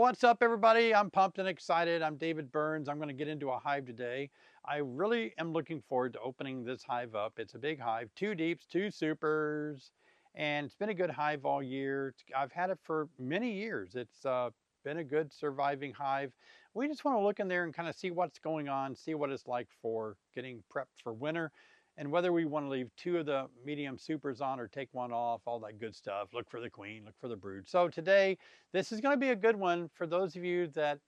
What's up, everybody? I'm pumped and excited. I'm David Burns. I'm going to get into a hive today. I really am looking forward to opening this hive up. It's a big hive, 2 deeps, 2 supers, and it's been a good hive all year. I've had it for many years. It's been a good surviving hive. We just want to look in there and kind of see what's going on, see what it's like for getting prepped for winter, and whether we want to leave 2 of the medium supers on or take 1 off, all that good stuff. Look for the queen, look for the brood. So today, this is going to be a good one for those of you that,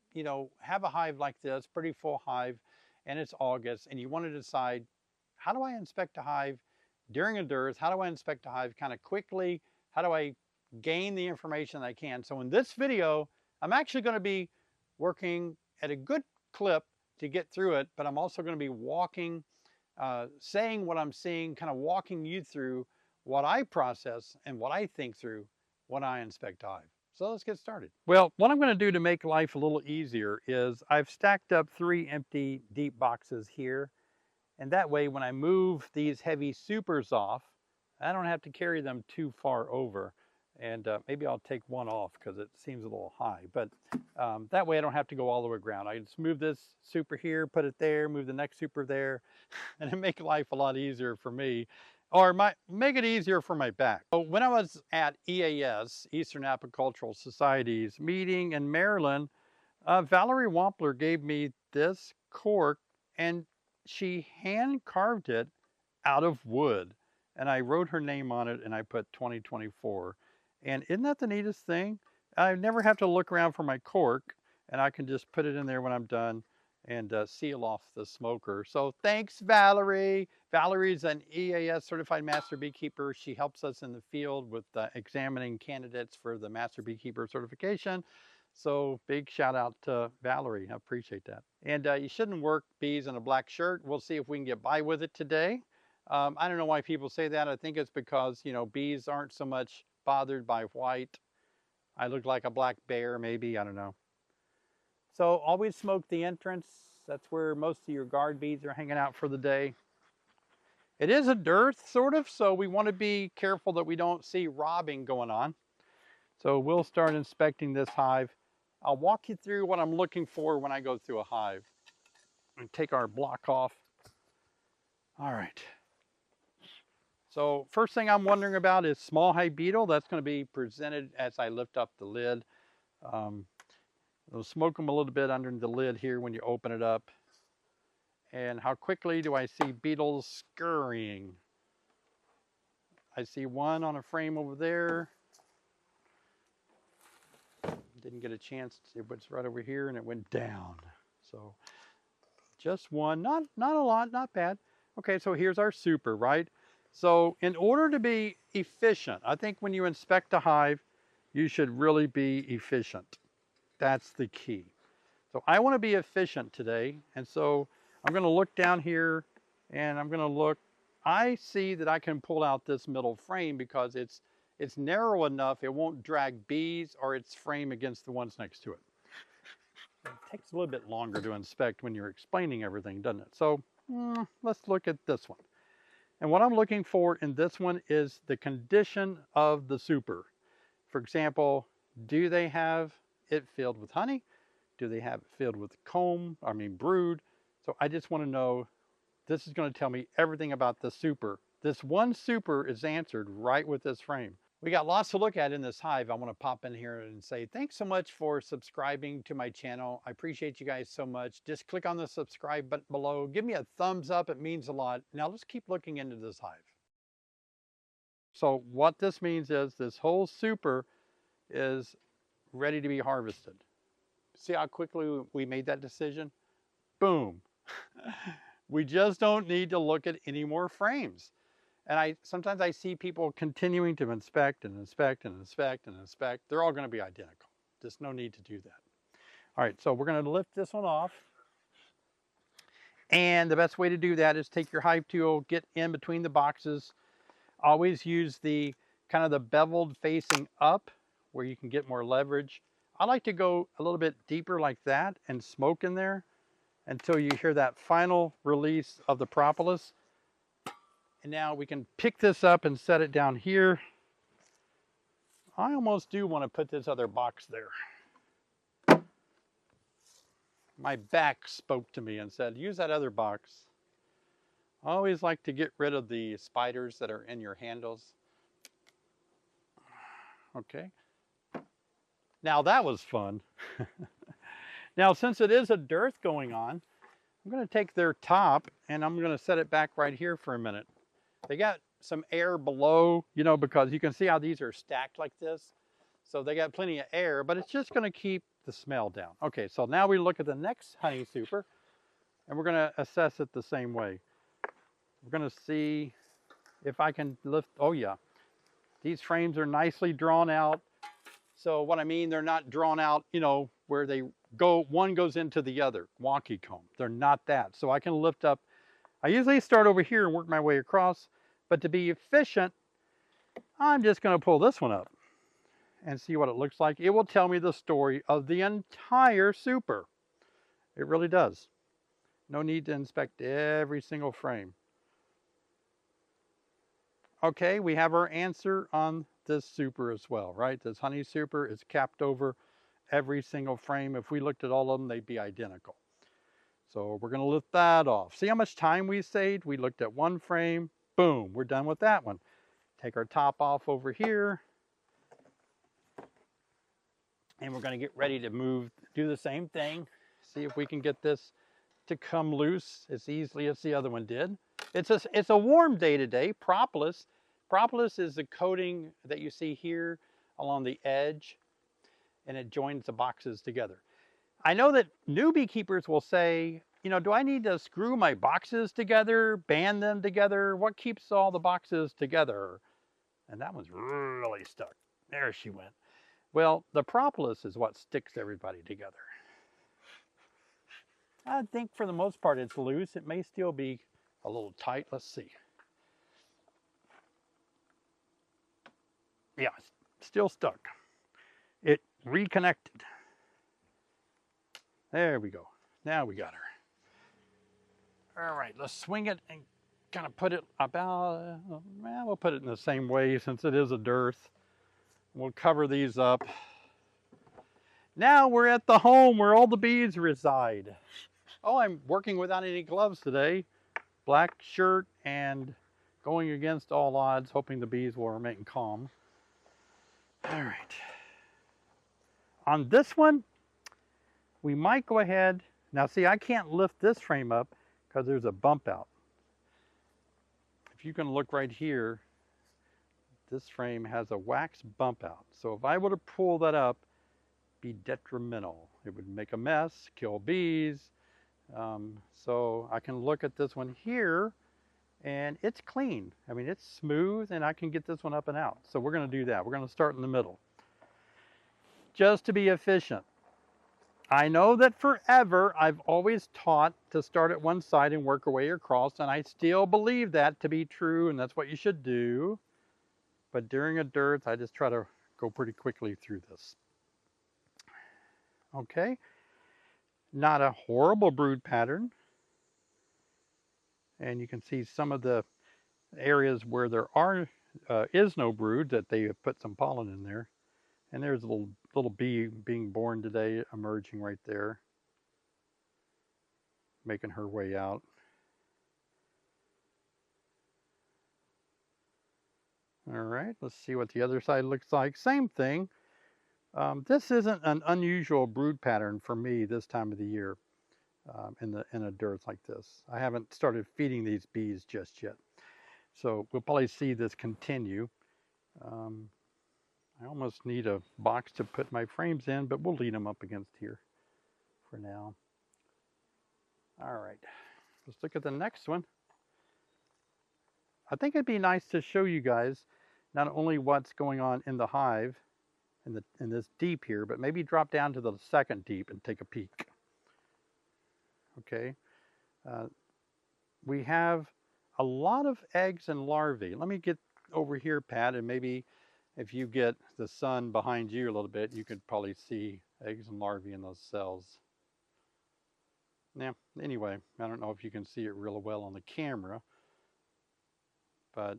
have a hive like this, pretty full hive, and it's August, and you want to decide, how do I inspect a hive during a dearth? How do I inspect a hive kind of quickly? How do I gain the information that I can? So in this video, I'm actually going to be working at a good clip to get through it, but I'm also going to be walking, saying what I'm seeing, kind of walking you through what I process and what I think through when I inspect a hive. So let's get started. Well, what I'm going to do to make life a little easier is I've stacked up 3 empty deep boxes here. And that way, when I move these heavy supers off, I don't have to carry them too far over. And maybe I'll take 1 off because it seems a little high. But that way I don't have to go all the way around. I just move this super here, put it there, move the next super there, and it'll make life a lot easier for me. Or make it easier for my back. So when I was at EAS, Eastern Apicultural Society's meeting in Maryland, Valerie Wampler gave me this cork, and she hand carved it out of wood. And I wrote her name on it, and I put 2024. And isn't that the neatest thing? I never have to look around for my cork, and I can just put it in there when I'm done and seal off the smoker. So thanks, Valerie. Valerie's an EAS certified master beekeeper. She helps us in the field with examining candidates for the master beekeeper certification. So big shout out to Valerie. I appreciate that. And you shouldn't work bees in a black shirt. We'll see if we can get by with it today. I don't know why people say that. I think it's because, bees aren't so much bothered by white. I look like a black bear, maybe. I don't know. So always smoke the entrance. That's where most of your guard bees are hanging out for the day. It is a dearth, sort of, so we want to be careful that we don't see robbing going on. So we'll start inspecting this hive. I'll walk you through what I'm looking for when I go through a hive. And take our block off. All right. So first thing I'm wondering about is small hive beetle. That's going to be presented as I lift up the lid. It'll smoke them a little bit under the lid here when you open it up. And how quickly do I see beetles scurrying? I see 1 on a frame over there. Didn't get a chance. It was right over here and it went down. So just 1, not a lot, not bad. Okay, so here's our super, right? So in order to be efficient, I think when you inspect a hive, you should really be efficient. That's the key. So I want to be efficient today. And so I'm going to look down here and I'm going to look. I see that I can pull out this middle frame because it's narrow enough. It won't drag bees or its frame against the ones next to it. It takes a little bit longer to inspect when you're explaining everything, doesn't it? So let's look at this one. And what I'm looking for in this one is the condition of the super. For example, do they have it filled with honey? Do they have it filled with brood? So I just want to know, this is going to tell me everything about the super. This one super is answered right with this frame. We got lots to look at in this hive. I want to pop in here and say thanks so much for subscribing to my channel. I appreciate you guys so much. Just click on the subscribe button below. Give me a thumbs up. It means a lot. Now let's keep looking into this hive. So what this means is this whole super is ready to be harvested. See how quickly we made that decision? Boom. We just don't need to look at any more frames. And sometimes I see people continuing to inspect and inspect and inspect and inspect. They're all going to be identical. Just no need to do that. All right, so we're going to lift this one off. And the best way to do that is take your hive tool, get in between the boxes. Always use the kind of the beveled facing up where you can get more leverage. I like to go a little bit deeper like that and smoke in there until you hear that final release of the propolis. And now we can pick this up and set it down here. I almost do want to put this other box there. my back spoke to me and said, use that other box. I always like to get rid of the spiders that are in your handles. Okay. Now that was fun. Now, since it is a dearth going on, I'm going to take their top and I'm going to set it back right here for a minute. They got some air below, you know, because you can see how these are stacked like this. So they got plenty of air, but it's just going to keep the smell down. Okay, so now we look at the next honey super and we're going to assess it the same way. We're going to see if I can lift, oh yeah, these frames are nicely drawn out. So what I mean, they're not drawn out, you know, where they go, one goes into the other, wonky comb. They're not that. So I can lift up, I usually start over here and work my way across, but to be efficient, I'm just going to pull this one up and see what it looks like. It will tell me the story of the entire super. It really does. No need to inspect every single frame. Okay, we have our answer on this super as well, right? This honey super is capped over every single frame. If we looked at all of them, they'd be identical. So we're going to lift that off. See how much time we saved? We looked at one frame, boom, we're done with that one. Take our top off over here. And we're going to get ready to move, do the same thing. See if we can get this to come loose as easily as the other one did. It's a warm day today. Propolis. Propolis is the coating that you see here along the edge, and it joins the boxes together. I know that new beekeepers will say, you know, do I need to screw my boxes together, band them together? What keeps all the boxes together? And that one's really stuck. There she went. Well, the propolis is what sticks everybody together. I think for the most part it's loose. It may still be a little tight. Let's see. Yeah, still stuck. It reconnected. There we go. Now we got her. All right, let's swing it and kind of put it about, well, we'll put it in the same way since it is a dearth. We'll cover these up. Now we're at the home where all the bees reside. Oh, I'm working without any gloves today. Black shirt and going against all odds, hoping the bees will remain calm. All right. On this one, we might go ahead. Now see, I can't lift this frame up because there's a bump out. If you can look right here, this frame has a wax bump out. So if I were to pull that up, it'd be detrimental. It would make a mess, kill bees. So I can look at this one here and it's clean. I mean, it's smooth and I can get this one up and out. So we're going to do that. We're going to start in the middle. Just to be efficient. I know that forever I've always taught to start at one side and work our way across, and I still believe that to be true, and that's what you should do. But during a dearth, I just try to go pretty quickly through this. Okay. Not a horrible brood pattern. And you can see some of the areas where there is no brood that they have put some pollen in there. And there's a little bee being born today, emerging right there, making her way out. All right, let's see what the other side looks like. Same thing. This isn't an unusual brood pattern for me this time of the year. In a dearth like this. I haven't started feeding these bees just yet. So we'll probably see this continue. I almost need a box to put my frames in, but we'll lean them up against here for now. All right, let's look at the next one. I think it'd be nice to show you guys not only what's going on in the hive, in this deep here, but maybe drop down to the second deep and take a peek. Okay, we have a lot of eggs and larvae. Let me get over here, Pat, and maybe if you get the sun behind you a little bit, you could probably see eggs and larvae in those cells. Now, anyway, I don't know if you can see it real well on the camera, but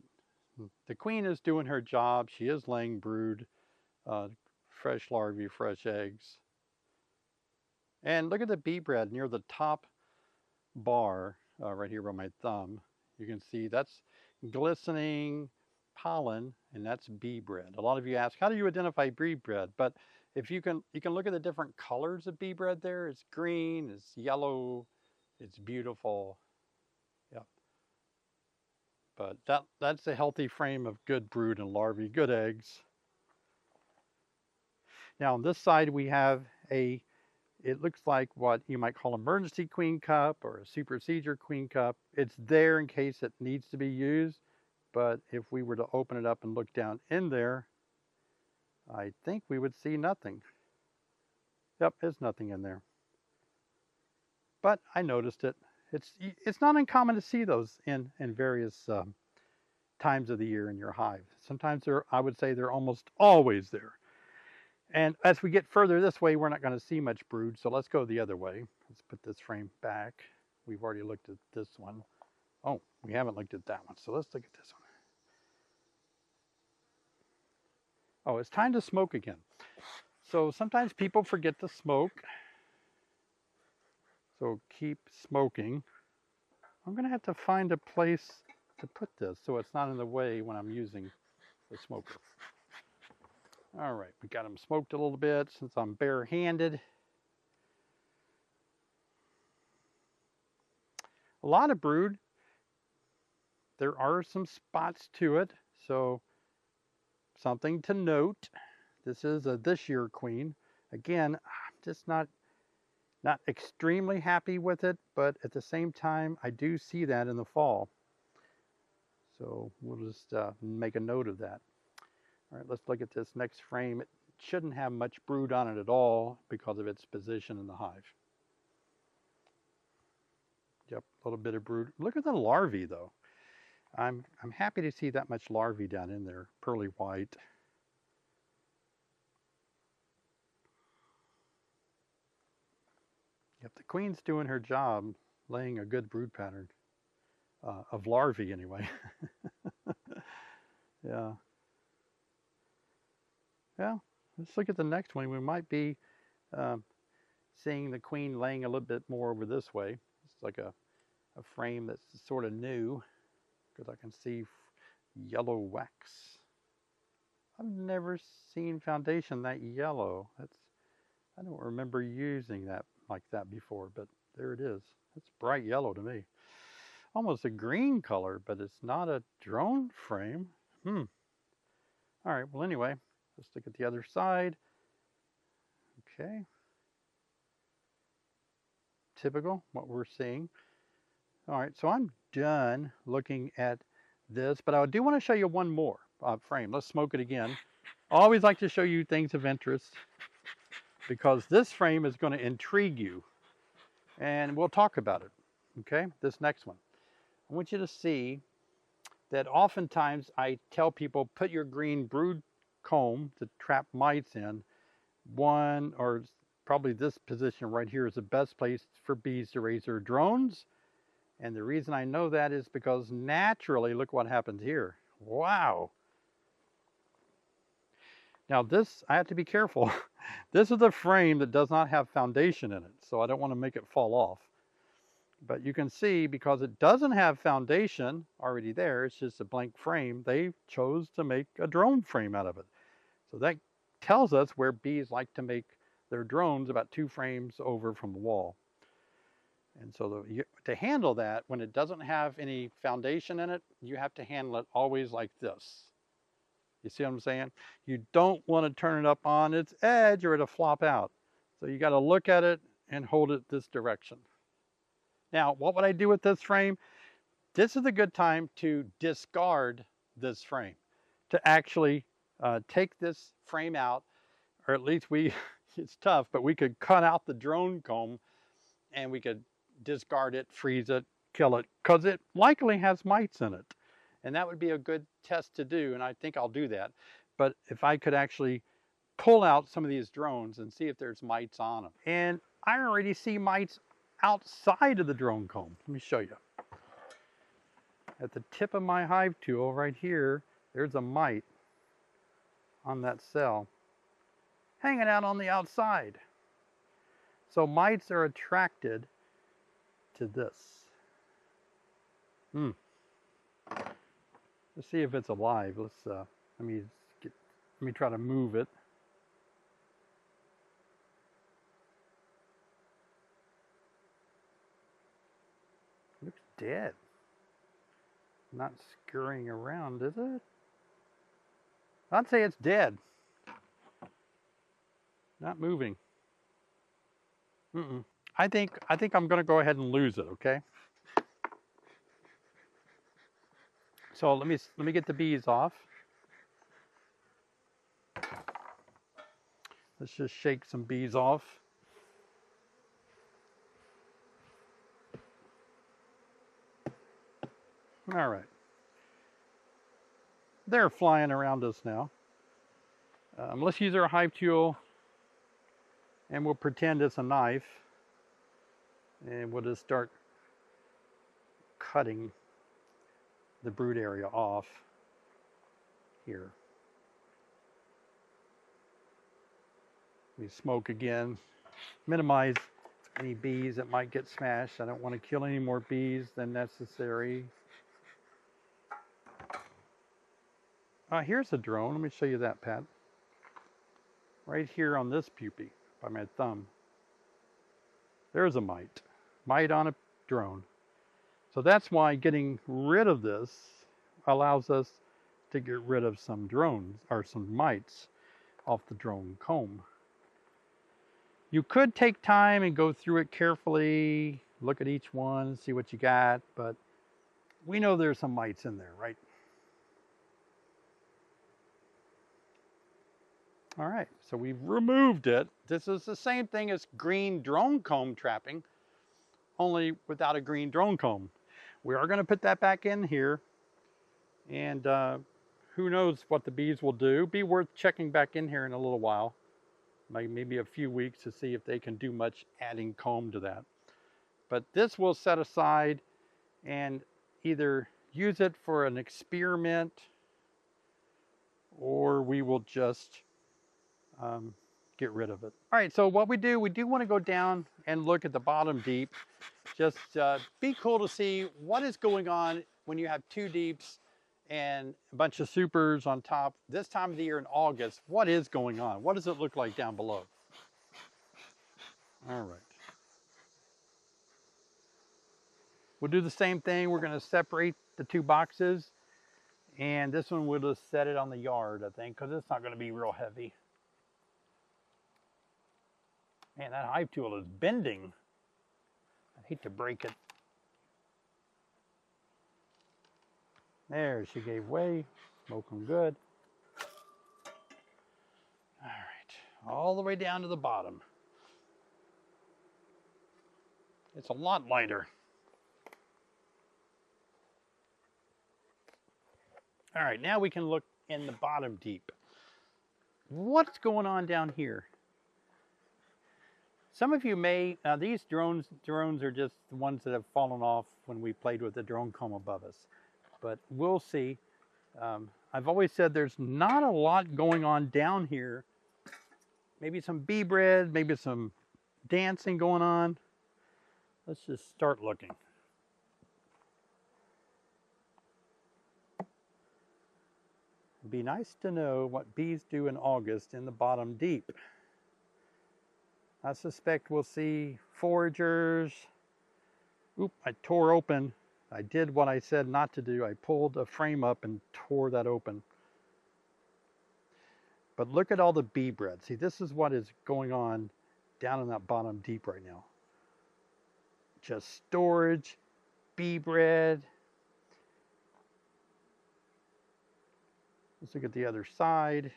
the queen is doing her job. She is laying brood, fresh larvae, fresh eggs. And look at the bee bread near the top bar right here by my thumb. You can see that's glistening pollen, and that's bee bread. A lot of you ask, how do you identify bee bread? But if you can look at the different colors of bee bread there. It's green, it's yellow, it's beautiful. Yep. But that's a healthy frame of good brood and larvae, good eggs. Now on this side we have it looks like what you might call emergency queen cup or a super procedure queen cup. It's there in case it needs to be used, but if we were to open it up and look down in there, I think we would see nothing. Yep, there's nothing in there. But I noticed it. It's not uncommon to see those in various times of the year in your hive. Sometimes I would say they're almost always there. And as we get further this way, we're not going to see much brood, so let's go the other way. Let's put this frame back. We've already looked at this one. Oh, we haven't looked at that one, so let's look at this one. Oh, it's time to smoke again. So sometimes people forget to smoke. So keep smoking. I'm going to have to find a place to put this so it's not in the way when I'm using the smoker. All right, we got them smoked a little bit since I'm bare-handed. A lot of brood. There are some spots to it, so something to note. This is a this year queen. Again, I'm just not extremely happy with it, but at the same time, I do see that in the fall. So we'll just make a note of that. All right, let's look at this next frame. It shouldn't have much brood on it at all because of its position in the hive. Yep, a little bit of brood. Look at the larvae though. I'm happy to see that much larvae down in there, pearly white. Yep, the queen's doing her job, laying a good brood pattern of larvae anyway. Yeah. Yeah, let's look at the next one. We might be seeing the queen laying a little bit more over this way. It's like a frame that's sort of new because I can see yellow wax. I've never seen foundation that yellow. I don't remember using that like that before, but there it is. It's bright yellow to me. Almost a green color, but it's not a drone frame. All right, well anyway, let's look at the other side. Okay. Typical, what we're seeing. All right, so I'm done looking at this, but I do want to show you one more frame. Let's smoke it again. I always like to show you things of interest because this frame is going to intrigue you, and we'll talk about it. Okay, this next one. I want you to see that oftentimes I tell people put your green brood comb to trap mites in. One, or probably this position right here, is the best place for bees to raise their drones. And the reason I know that is because naturally, look what happens here. Wow. Now this, I have to be careful. This is a frame that does not have foundation in it, so I don't want to make it fall off. But you can see, because it doesn't have foundation already there, it's just a blank frame, they chose to make a drone frame out of it. So that tells us where bees like to make their drones, about 2 frames over from the wall. And so to handle that, when it doesn't have any foundation in it, you have to handle it always like this. You see what I'm saying? You don't want to turn it up on its edge or it'll flop out. So you got to look at it and hold it this direction. Now, what would I do with this frame? This is a good time to discard this frame, to actually take this frame out, or at least it's tough, but we could cut out the drone comb and we could discard it, freeze it, kill it, because it likely has mites in it. And that would be a good test to do, and I think I'll do that. But if I could actually pull out some of these drones and see if there's mites on them. And I already see mites outside of the drone comb. Let me show you. At the tip of my hive tool right here, there's a mite on that cell hanging out on the outside. So mites are attracted to this. Let's see if it's alive. Let me try to move it. Looks dead. Not scurrying around, is it? I'd say it's dead. Not moving. I think I'm going to go ahead and lose it. Okay. So let me get the bees off. Let's just shake some bees off. All right. They're flying around us now. Let's use our hive tool, and we'll pretend it's a knife, and we'll just start cutting the brood area off here. We smoke again, minimize any bees that might get smashed. I don't want to kill any more bees than necessary. Here's a drone. Let me show you that, Pat. Right here on this pupae by my thumb. There's a mite. Mite on a drone. So that's why getting rid of this allows us to get rid of some drones or some mites off the drone comb. You could take time and go through it carefully, look at each one, see what you got, but we know there's some mites in there, right? All right, so we've removed it. This is the same thing as green drone comb trapping, only without a green drone comb. We are going to put that back in here, and who knows what the bees will do. Be worth checking back in here in a little while, maybe a few weeks, to see if they can do much adding comb to that. But this we'll set aside and either use it for an experiment, or we will just get rid of it. All right, so what we do want to go down and look at the bottom deep. Just be cool to see what is going on when you have 2 deeps and a bunch of supers on top. This time of the year in August, what is going on? What does it look like down below? All right. We'll do the same thing. We're going to separate the 2 boxes, and this one we'll just set it on the yard, I think, because it's not going to be real heavy. Man, that hive tool is bending. I hate to break it. There, she gave way. Smoking good. All right, all the way down to the bottom. It's a lot lighter. All right, now we can look in the bottom deep. What's going on down here? Some of you may, these drones are just the ones that have fallen off when we played with the drone comb above us. But we'll see. I've always said there's not a lot going on down here. Maybe some bee bread, maybe some dancing going on. Let's just start looking. It'd be nice to know what bees do in August in the bottom deep. I suspect we'll see foragers. Oop, I tore open. I did what I said not to do. I pulled a frame up and tore that open. But look at all the bee bread. See, this is what is going on down in that bottom deep right now. Just storage, bee bread. Let's look at the other side.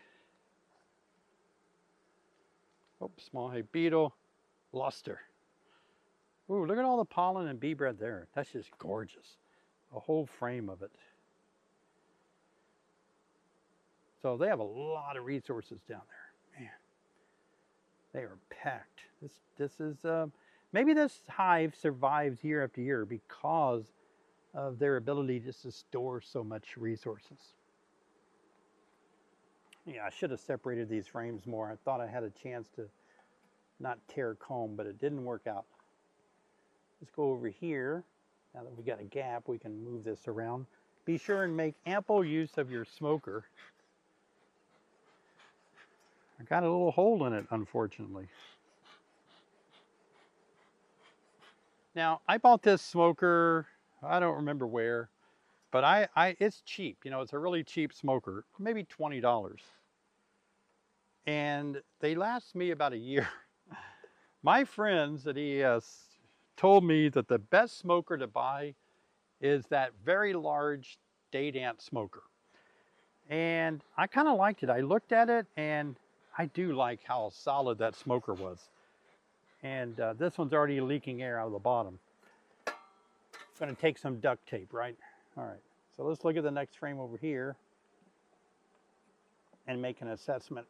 Oh, small hive beetle, luster. Ooh, look at all the pollen and bee bread there. That's just gorgeous. A whole frame of it. So they have a lot of resources down there. Man, they are packed. This is, maybe this hive survives year after year because of their ability just to store so much resources. Yeah, I should have separated these frames more. I thought I had a chance to not tear comb, but it didn't work out. Let's go over here. Now that we got a gap, we can move this around. Be sure and make ample use of your smoker. I got a little hole in it, unfortunately. Now, I bought this smoker, I don't remember where, but it's cheap. You know, it's a really cheap smoker, maybe $20. And they last me about a year. My friends at ES told me that the best smoker to buy is that very large day dance smoker. And I kind of liked it. I looked at it and I do like how solid that smoker was. And this one's already leaking air out of the bottom. It's going to take some duct tape, right? All right, so let's look at the next frame over here and make an assessment.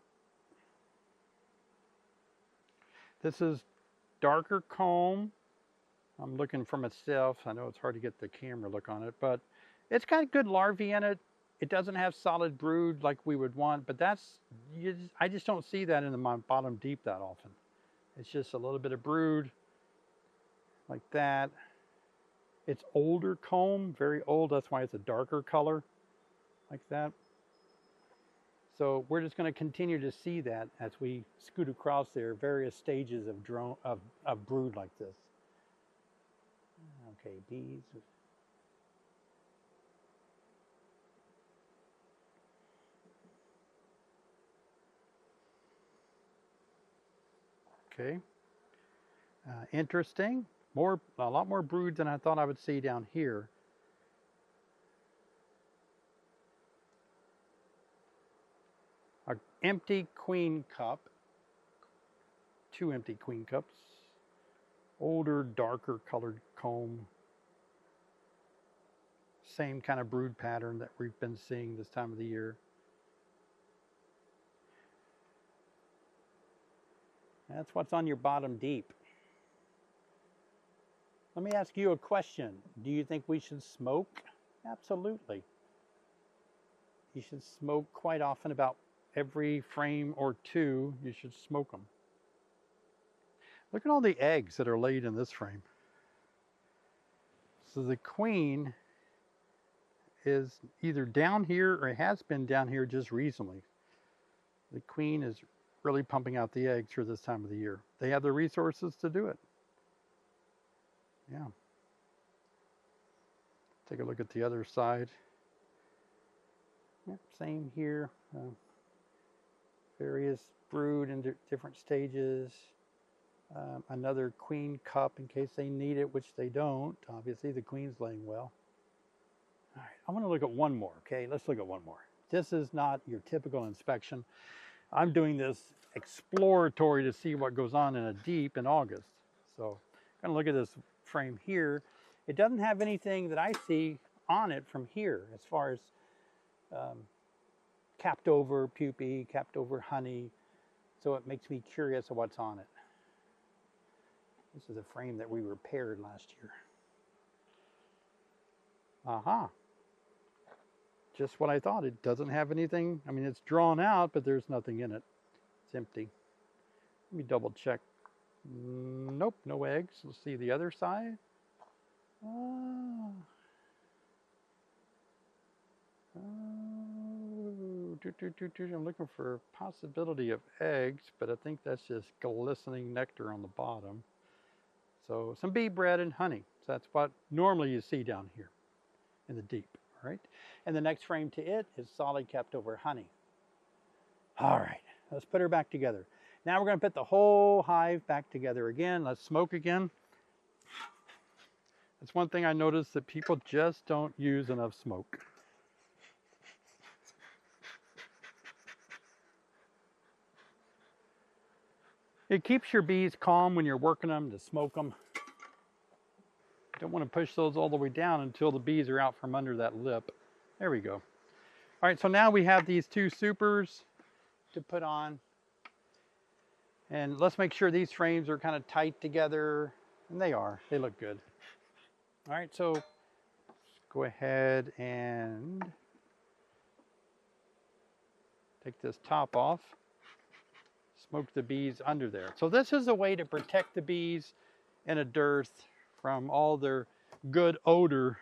This is darker comb. I'm looking for myself. I know it's hard to get the camera look on it, but it's got good larvae in it. It doesn't have solid brood like we would want, but I just don't see that in my bottom deep that often. It's just a little bit of brood like that. It's older comb, very old. That's why it's a darker color like that. So we're just going to continue to see that as we scoot across there, various stages of brood like this. Okay, bees. Okay, interesting. A lot more brood than I thought I would see down here. An empty queen cup, 2 empty queen cups, older, darker colored comb. Same kind of brood pattern that we've been seeing this time of the year. That's what's on your bottom deep. Let me ask you a question. Do you think we should smoke? Absolutely. You should smoke quite often, about every frame or 2, you should smoke them. Look at all the eggs that are laid in this frame. So the queen is either down here or has been down here just recently. The queen is really pumping out the eggs for this time of the year. They have the resources to do it. Yeah. Take a look at the other side. Yep, same here. Various brood in different stages. Another queen cup in case they need it, which they don't. Obviously, the queen's laying well. All right, I want to look at one more, okay? Let's look at one more. This is not your typical inspection. I'm doing this exploratory to see what goes on in a deep in August. So I'm going to look at this frame here. It doesn't have anything that I see on it from here as far as capped over pupae, capped over honey. So it makes me curious of what's on it. This is a frame that we repaired last year. Aha. Just what I thought. It doesn't have anything. I mean, it's drawn out, but there's nothing in it. It's empty. Let me double check. Nope, no eggs. Let's see the other side. I'm looking for a possibility of eggs, but I think that's just glistening nectar on the bottom. So some bee bread and honey. So that's what normally you see down here in the deep, all right? And the next frame to it is solid capped over honey. All right, let's put her back together. Now we're going to put the whole hive back together again. Let's smoke again. That's one thing I noticed, that people just don't use enough smoke. It keeps your bees calm when you're working them to smoke them. You don't want to push those all the way down until the bees are out from under that lip. There we go. All right, so now we have these 2 supers to put on. And let's make sure these frames are kind of tight together. And they are. They look good. All right, so let's go ahead and take this top off. smoke the bees under there. So this is a way to protect the bees in a dearth from all their good odor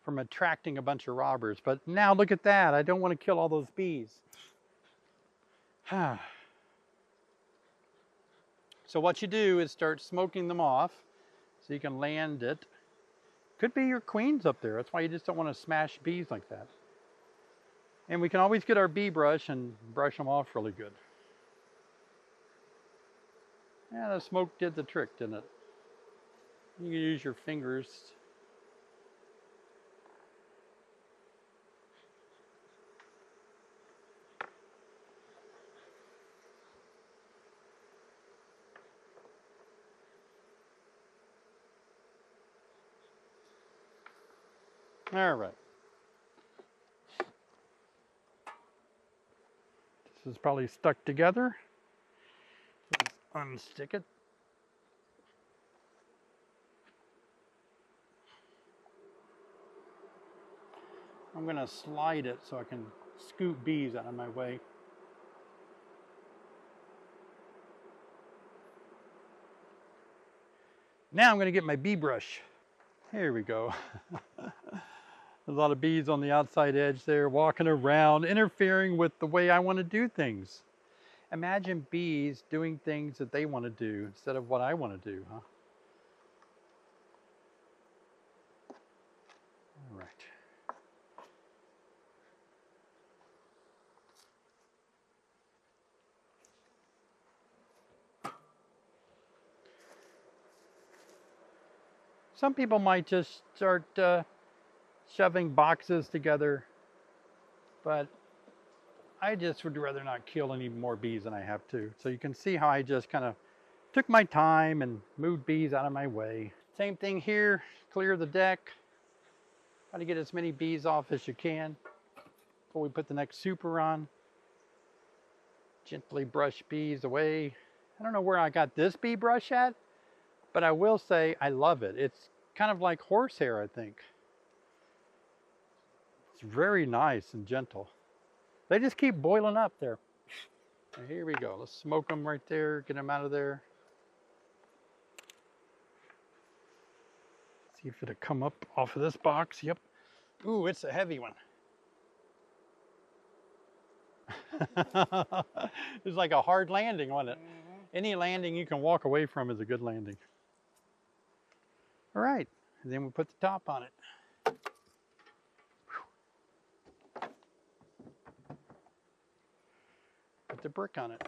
from attracting a bunch of robbers. But now look at that. I don't want to kill all those bees. So what you do is start smoking them off so you can land it. Could be your queens up there. That's why you just don't want to smash bees like that. And we can always get our bee brush and brush them off really good. Yeah, the smoke did the trick, didn't it? You can use your fingers. All right. This is probably stuck together. Let's unstick it. I'm going to slide it so I can scoop bees out of my way. Now I'm going to get my bee brush. Here we go. There's a lot of bees on the outside edge there, walking around, interfering with the way I want to do things. Imagine bees doing things that they want to do instead of what I want to do, huh? All right. Some people might just start shoving boxes together, but I just would rather not kill any more bees than I have to. So you can see how I just kind of took my time and moved bees out of my way. Same thing here, clear the deck. Try to get as many bees off as you can before we put the next super on. Gently brush bees away. I don't know where I got this bee brush at, but I will say I love it. It's kind of like horsehair, I think. It's very nice and gentle. They just keep boiling up there. Here we go. Let's smoke them right there. Get them out of there. See if it'll come up off of this box. Yep. Ooh, it's a heavy one. It's like a hard landing, wasn't it? Mm-hmm. Any landing you can walk away from is a good landing. All right, and then we'll put the top on it. Put the brick on it.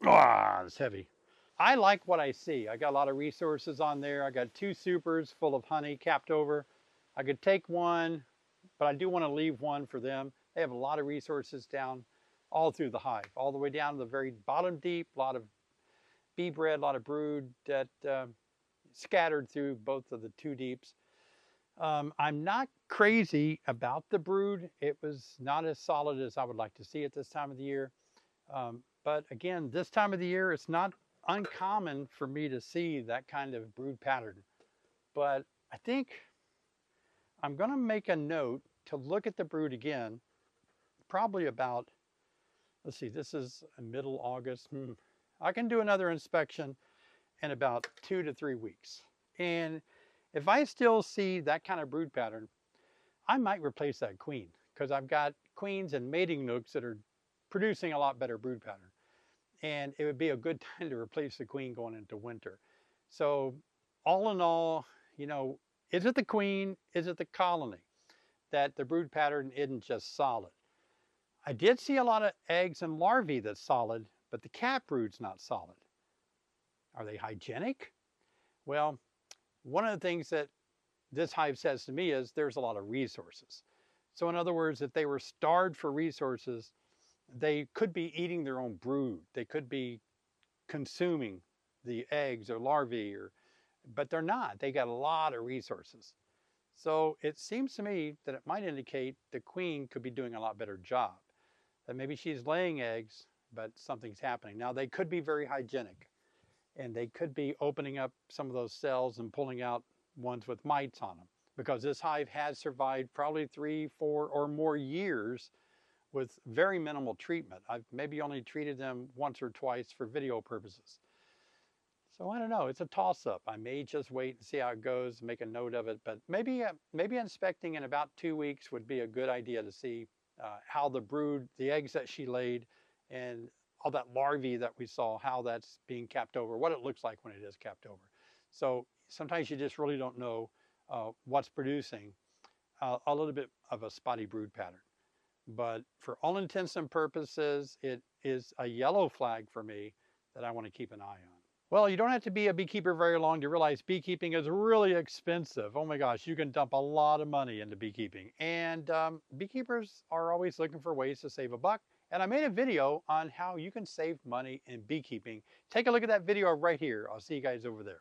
Ah, it's heavy. I like what I see. I got a lot of resources on there. I got 2 supers full of honey capped over. I could take one, but I do want to leave one for them. They have a lot of resources down all through the hive, all the way down to the very bottom deep, a lot of bee bread, a lot of brood that scattered through both of the 2 deeps. I'm not crazy about the brood. It was not as solid as I would like to see at this time of the year. But again, this time of the year, it's not uncommon for me to see that kind of brood pattern. But I think I'm going to make a note to look at the brood again, probably about, let's see, this is middle August. I can do another inspection in about 2 to 3 weeks. And if I still see that kind of brood pattern, I might replace that queen, because I've got queens and mating nooks that are producing a lot better brood pattern. And it would be a good time to replace the queen going into winter. So all in all, you know, is it the queen? Is it the colony that the brood pattern isn't just solid? I did see a lot of eggs and larvae that's solid, but the cap brood's not solid. Are they hygienic? Well, one of the things that this hive says to me is there's a lot of resources. So in other words, if they were starved for resources, they could be eating their own brood. They could be consuming the eggs or larvae, but they're not. They got a lot of resources. So it seems to me that it might indicate the queen could be doing a lot better job. That maybe she's laying eggs, but something's happening. Now they could be very hygienic, and they could be opening up some of those cells and pulling out ones with mites on them. because this hive has survived probably 3, 4, or more years with very minimal treatment. I've maybe only treated them once or twice for video purposes. So I don't know, it's a toss-up. I may just wait and see how it goes, make a note of it, but maybe inspecting in about 2 weeks would be a good idea to see how the brood, the eggs that she laid, and all that larvae that we saw, how that's being capped over, what it looks like when it is capped over. So sometimes you just really don't know what's producing a little bit of a spotty brood pattern. But for all intents and purposes, it is a yellow flag for me that I want to keep an eye on. Well, you don't have to be a beekeeper very long to realize beekeeping is really expensive. Oh my gosh, you can dump a lot of money into beekeeping. And beekeepers are always looking for ways to save a buck. And I made a video on how you can save money in beekeeping. Take a look at that video right here. I'll see you guys over there.